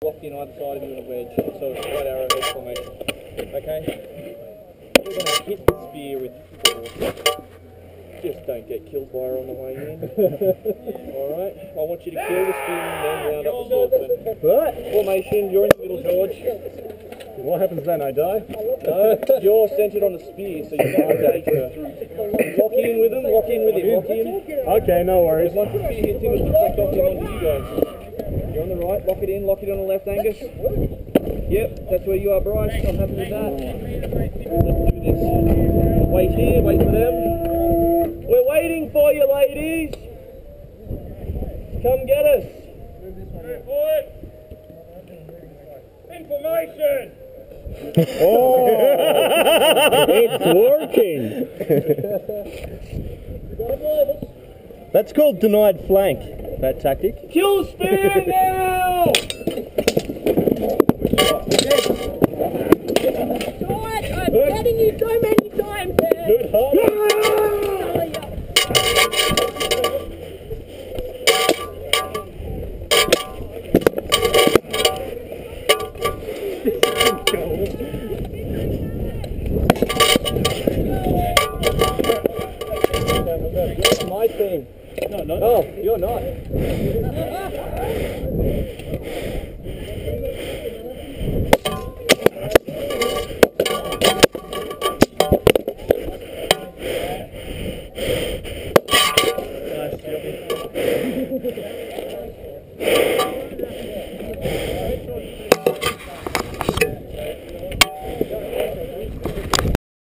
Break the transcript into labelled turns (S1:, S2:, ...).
S1: Lock in either side of you in a wedge, so it's right arrowhead formation. Okay? We're going to hit the spear with force. Just don't get killed by her on the way in. Alright? I want you to kill the spear and then round up the swordsman.
S2: What?
S1: Formation, you're in the middle, George.
S2: What happens then? I die?
S1: No, you're centred on the spear, so you're not engaged her. Lock in with him, lock in with him, lock in.
S2: Okay, no worries.
S1: Once the spear hits him, it'll reflect off him onto you guys. You're on the right, lock it on the left, Angus. Yep, that's where you are, Bryce. I'm happy with that. Let's do this. Wait here, wait for them. We're waiting for you, ladies. Come get us. Information.
S2: Oh, it's working. That's called denied flank, that tactic.
S1: Kill the spear now!
S3: George, I'm getting you so many times there.
S2: Good hard.
S1: That's my team.
S2: No,
S1: Oh, you're not.